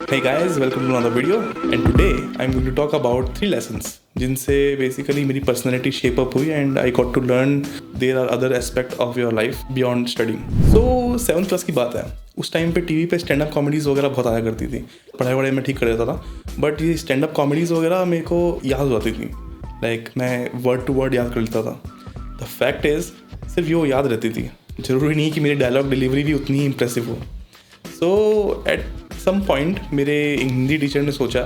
Hey guys, welcome to another video and today I'm going to talk about 3 lessons जिनसे basically मेरी personality shape up हुई and I got to learn there are other aspect of your life beyond studying. So 7th class की बात है, उस time पे TV पे stand up comedies वगैरह बहुत आया करती थी। पढ़ाई वढ़ाई में ठीक कर देता था बट ये स्टैंड अप कॉमेडीज़ वगैरह मेरे को याद हो जाती थी। लाइक मैं वर्ड टू वर्ड याद कर लेता था। द फैक्ट इज़ सिर्फ वो याद रहती थी, ज़रूरी नहीं कि मेरी डायलॉग डिलीवरी भी उतनी ही इंप्रेसिव हो। सो एट सम पॉइंट मेरे हिंदी टीचर ने सोचा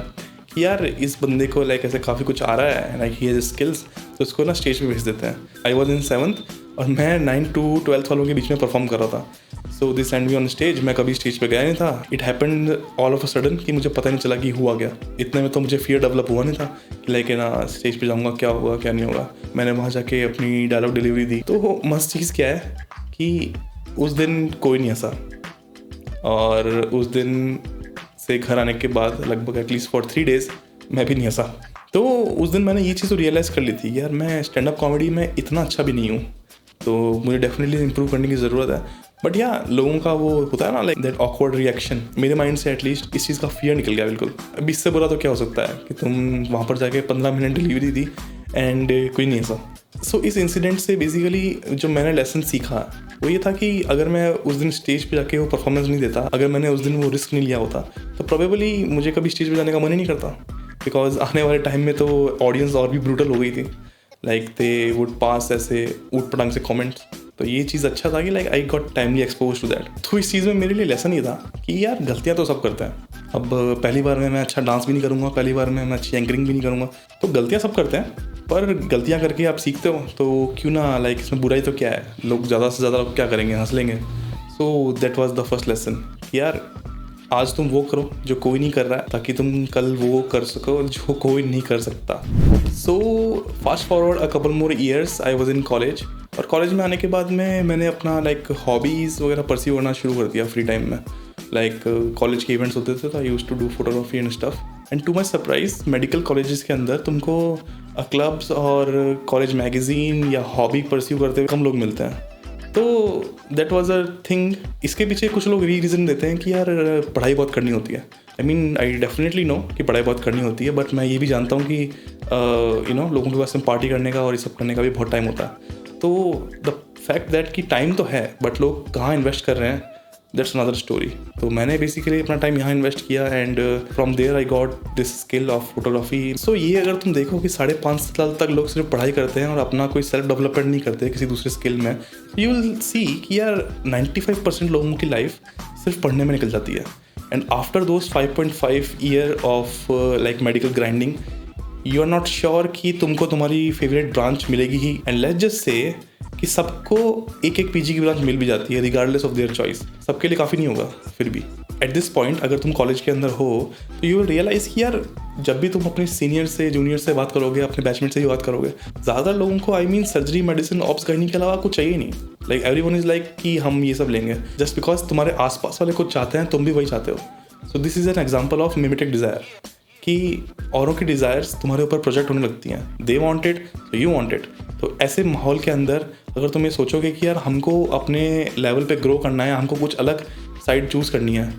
कि यार इस बंदे को लाइक ऐसे काफ़ी कुछ आ रहा है, लाइक ही हैज़ स्किल्स, तो इसको ना स्टेज पे भेज देते हैं। आई वॉज इन 7th और मैं 9th to 12th वालों के बीच में परफॉर्म कर रहा था। So this and me on stage. मैं कभी स्टेज पे गया नहीं था। It happened all of a sudden कि मुझे पता नहीं चला कि हुआ क्या। इतने में तो मुझे फियर डेवलप हुआ नहीं था कि लाइक ना स्टेज पे जाऊँगा, क्या होगा क्या नहीं होगा। मैंने वहाँ जाके अपनी डायलॉग डिलीवरी दी। तो मस्त चीज़ क्या है कि उस दिन कोई नहीं हंसा और उस दिन से घर आने के बाद लगभग एटलीस्ट फॉर 3 days मैं भी नहीं हंसा। तो उस दिन मैंने ये चीज़ तो रियलाइज़ कर ली थी, यार मैं स्टैंड अप कॉमेडी में इतना अच्छा भी नहीं हूँ, तो मुझे डेफिनेटली इंप्रूव करने की ज़रूरत है। बट या लोगों का वो होता है ना, लाइक दैट ऑकवर्ड रिएक्शन, मेरे माइंड से एटलीस्ट इस चीज़ का फियर निकल गया बिल्कुल। अब इससे बुरा तो क्या हो सकता है कि तुम वहाँ पर जाके 15 मिनट डिलीवरी दी एंड कोई नहीं हंसा। सो इस इंसिडेंट से बेसिकली जो मैंने लेसन सीखा वो ये था कि अगर मैं उस दिन स्टेज पे जाके वो परफॉर्मेंस नहीं देता, अगर मैंने उस दिन वो रिस्क नहीं लिया होता, तो प्रोबेबली मुझे कभी स्टेज पे जाने का मन ही नहीं करता। बिकॉज आने वाले टाइम में तो ऑडियंस और भी ब्रूटल हो गई थी। लाइक दे वुड पास ऐसे ऊट पटांग से कमेंट्स। तो ये चीज़ अच्छा था कि like I got timely expose to that. तो इस चीज़ में मेरे लिए लेसन ये था कि यार गलतियाँ तो सब करते हैं। अब पहली बार में मैं अच्छा डांस भी नहीं करूँगा, पहली बार में मैं अच्छी एंकरिंग भी नहीं करूँगा, तो गलतियाँ सब करते हैं। पर गलतियाँ करके आप सीखते हो तो क्यों ना, लाइक इसमें बुराई तो क्या है, लोग ज़्यादा से ज़्यादा लोग क्या करेंगे, हंस लेंगे। So that was the first lesson. यार आज तुम वो करो जो कोई नहीं कर रहा है, ताकि तुम कल वो कर सको जो कोई नहीं कर सकता। So fast forward a couple more years, I was in college. और कॉलेज में आने के बाद में मैंने अपना लाइक हॉबीज़ वगैरह परस्यू करना शुरू कर दिया फ्री टाइम में। लाइक कॉलेज के इवेंट्स होते थे तो I used to do photography and stuff. And to my surprise medical colleges के अंदर तुमको क्लब्स और कॉलेज मैगजीन या हॉबी परस्यू करते हुए कम लोग मिलते हैं। तो दैट वाज अ थिंग। इसके पीछे कुछ लोग रीज़न देते हैं कि यार पढ़ाई बहुत करनी होती है। I mean I definitely know कि पढ़ाई बहुत करनी होती है, बट मैं ये भी जानता हूँ कि लोगों के पास में पार्टी करने का और ये सब करने का भी बहुत टाइम होता है। तो द फैक्ट दैट कि टाइम तो है बट लोग कहाँ इन्वेस्ट कर रहे हैं, दैट्स अनदर स्टोरी। तो मैंने बेसिकली अपना टाइम यहाँ इन्वेस्ट किया and from there I got this skill of photography. So ये अगर तुम देखो कि 5.5 साल तक लोग सिर्फ पढ़ाई करते हैं और अपना कोई सेल्फ डेवलपमेंट नहीं करते किसी दूसरे स्किल में, यू विल सी कि यार 95% लोगों की लाइफ सिर्फ पढ़ने में निकल जाती है। And after those 5.5 year of like medical grinding, you are not sure कि तुमको तुम्हारी फेवरेट ब्रांच मिलेगी ही। एंड लेट्स जस्ट से कि सबको एक पीजी की ब्रांच मिल भी जाती है रिगार्डलेस ऑफ देयर चॉइस। सबके लिए काफ़ी नहीं होगा फिर भी। एट दिस पॉइंट अगर तुम कॉलेज के अंदर हो तो यू विल रियलाइज़ कि यार जब भी तुम अपने सीनियर से जूनियर से बात करोगे, अपने बैचमेट से ही बात करोगे, ज़्यादा लोगों को I mean surgery, medicine, ops करने के अलावा कुछ चाहिए नहीं। लाइक एवरीवन इज़ लाइक कि हम ये सब लेंगे जस्ट बिकॉज तुम्हारे आसपास वाले कुछ चाहते हैं, तुम भी वही चाहते हो। So this is an example of mimetic desire कि औरों की डिज़ायर्स तुम्हारे ऊपर प्रोजेक्ट होने लगती हैं। दे वांट इट तो यू वांट इट। तो ऐसे माहौल के अंदर अगर तुम ये सोचोगे कि यार हमको अपने लेवल पे ग्रो करना है, हमको कुछ अलग साइड चूज़ करनी है,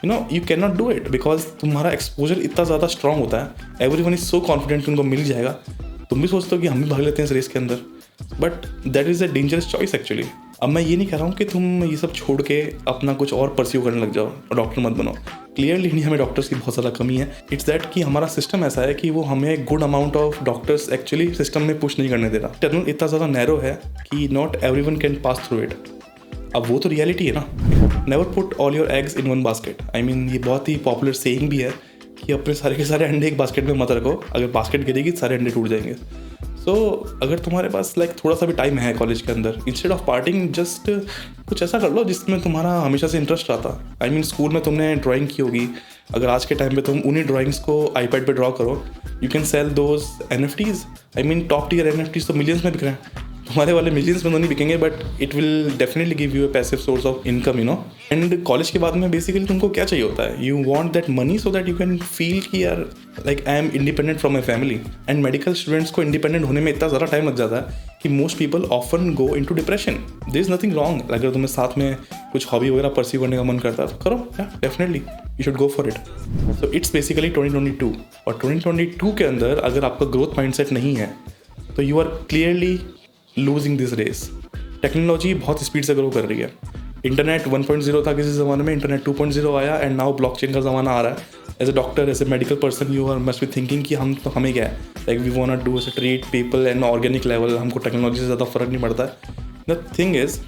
you can not do it because तुम्हारा एक्सपोजर इतना ज़्यादा स्ट्रॉन्ग होता है। एवरीवन इज सो कॉन्फिडेंट तुमको मिल जाएगा। तुम भी सोचते हो कि हम भी भाग लेते हैं इस रेस के अंदर, but that is a dangerous choice actually. अब मैं ये नहीं कह रहा हूँ कि तुम ये सब छोड़ के अपना कुछ और परस्यू करने लग जाओ और डॉक्टर मत बनो। क्लियरली इंडिया में डॉक्टर्स की बहुत ज़्यादा कमी है। इट्स दैट कि हमारा सिस्टम ऐसा है कि वो हमें good amount of doctors actually system में पुश नहीं करने दे रहा। टनल इतना ज़्यादा नैरो है कि not everyone can pass through it. अब वो तो रियलिटी है ना। Never put all your eggs in one basket. I mean ये बहुत ही पॉपुलर सेइंग भी है कि अपने सारे के सारे अंडे एक बास्केट में मत रखो, अगर बास्केट गिरेगी सारे अंडे टूट जाएंगे। सो अगर तुम्हारे पास लाइक थोड़ा सा भी टाइम है कॉलेज के अंदर, इंस्टेड ऑफ पार्टिंग जस्ट कुछ ऐसा कर लो जिसमें तुम्हारा हमेशा से इंटरेस्ट आता। आई मीन स्कूल में तुमने ड्राइंग की होगी, अगर आज के टाइम पे तुम उन्हीं ड्राइंग्स को आईपैड पे ड्रॉ करो, you can sell those NFTs। I mean top tier NFTs तो मिलियंस में बिक रहे हैं। तुम्हारे वाले मिलियंस में तो नहीं बिकेंगे but it will definitely give you a passive source of income, and college के बाद में बेसिकली तुमको क्या चाहिए होता है, you want that money so that you can feel कि यार like I am independent from my family. And medical students को इंडिपेंडेंट होने में इतना ज़्यादा टाइम लग जाता है कि most people often go into depression. There is nothing wrong. अगर तुम्हें साथ में कुछ हॉबी वगैरह परस्यू करने का मन करता है तो करो, definitely you should go for it. So it's basically 2022. और 2022 के अंदर अगर आपका ग्रोथ माइंडसेट नहीं है तो you are clearly losing this race. Technology बहुत स्पीड से ग्रो कर रही है. इंटरनेट 1.0 था किसी ज़माने में, इंटरनेट 2.0 आया एंड नाउ ब्लॉकचेन का ज़माना आ रहा है. As a doctor, as a medical person, you are must be thinking कि हमें क्या है, like we want to do treat people and organic level. हमको टेक्नोलॉजी से ज़्यादा फर्क नहीं पड़ता है. द थिंग इज़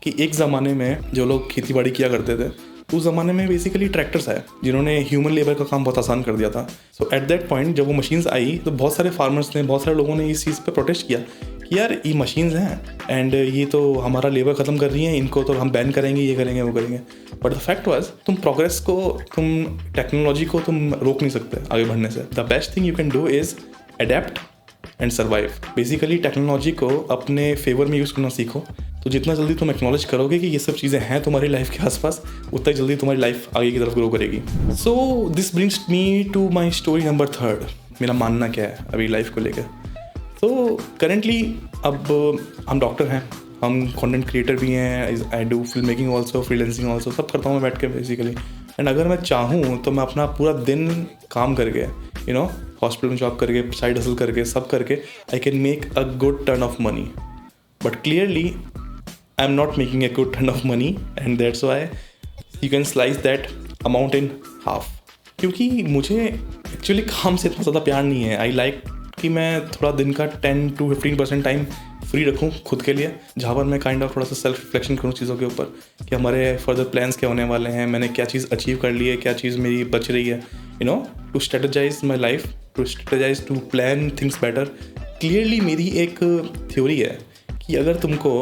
कि एक ज़माने में जो लोग खेती बाड़ी किया करते थे उस ज़माने में बेसिकली ट्रैक्टर्स आए जिन्होंने ह्यूमन लेबर का काम बहुत आसान कर दिया था. सो एट दैट पॉइंट जब वो मशीन्स आई तो बहुत सारे फार्मर्स ने, बहुत सारे लोगों ने इस चीज़ पे प्रोटेस्ट किया कि यार ये मशीन्स हैं एंड ये तो हमारा लेबर ख़त्म कर रही हैं, इनको तो हम बैन करेंगे, ये करेंगे, वो करेंगे. बट द फैक्ट वाज तुम प्रोग्रेस को, तुम टेक्नोलॉजी को तुम रोक नहीं सकते आगे बढ़ने से. The best thing you can do is adapt and survive. Basically technology को अपने फेवर में यूज़ करना सीखो. तो जितना जल्दी तुम एक्नॉलेज करोगे कि ये सब चीज़ें हैं तुम्हारी लाइफ के आसपास, उतना जल्दी तुम्हारी लाइफ आगे की तरफ ग्रो करेगी. So this brings me to my story number 3. मेरा मानना क्या है अभी लाइफ को लेकर. तो करेंटली अब हम डॉक्टर हैं, हम कंटेंट क्रिएटर भी हैं, I do film making also, freelancing also, सब करता हूँ मैं बैठ के बेसिकली. एंड अगर मैं चाहूँ तो मैं अपना पूरा दिन काम करके, हॉस्पिटल में जॉब करके, साइड हसल करके, सब करके, I can make a good turn off money. But clearly I am not making a good turn off money and that's why you can slice that amount in half. क्योंकि मुझे actually काम से इतना ज़्यादा प्यार नहीं है. आई लाइक कि मैं थोड़ा दिन का 10 to 15% टाइम फ्री रखूँ खुद के लिए, जहाँ पर मैं काइंड ऑफ थोड़ा सा सेल्फ रिफ्लेक्शन करूँ चीज़ों के ऊपर कि हमारे फर्दर प्लान्स क्या होने वाले हैं, मैंने क्या चीज़ अचीव कर ली है, क्या चीज़ मेरी बच रही है, to strategize my life, to strategize, to plan things better. Clearly मेरी एक थ्योरी है कि अगर तुमको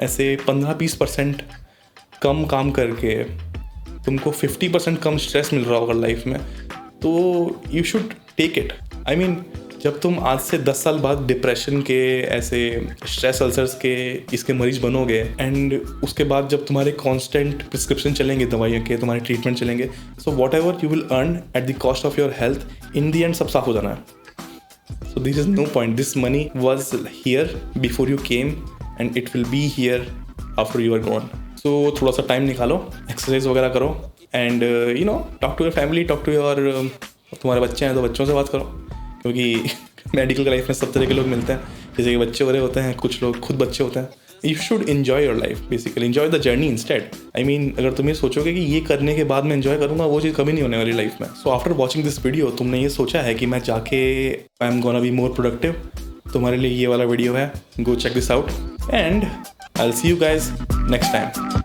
ऐसे 15-20% कम काम करके तुमको 50% कम स्ट्रेस मिल रहा होगा लाइफ में, तो you should take it. I mean जब तुम आज से 10 साल बाद डिप्रेशन के, ऐसे स्ट्रेस अल्सर्स के, इसके मरीज बनोगे एंड उसके बाद जब तुम्हारे कांस्टेंट प्रिस्क्रिप्शन चलेंगे दवाइयों के, तुम्हारे ट्रीटमेंट चलेंगे, so whatever you will earn at the cost of your health, in the end सब साफ हो जाना है. So this is no point. This money was here before you came and it will be here after you are gone. So थोड़ा सा time निकालो, exercise वगैरह करो and talk to your family, talk to your, तुम्हारे बच्चे हैं तो बच्चों से बात करो, क्योंकि मेडिकल लाइफ में सब तरह के लोग मिलते हैं. जैसे कि बच्चे वगैरह होते हैं, कुछ लोग खुद बच्चे होते हैं. You should enjoy your life, basically enjoy the journey instead. I mean अगर तुम ये सोचोगे कि ये करने के बाद मैं एन्जॉय करूँगा, वो चीज़ कभी नहीं होने वाली लाइफ में. So after watching this video तुमने ये सोचा है कि मैं जाके I am gonna be more productive, तुम्हारे लिए ये वाला वीडियो है. Go check this out and I will see you guys next time.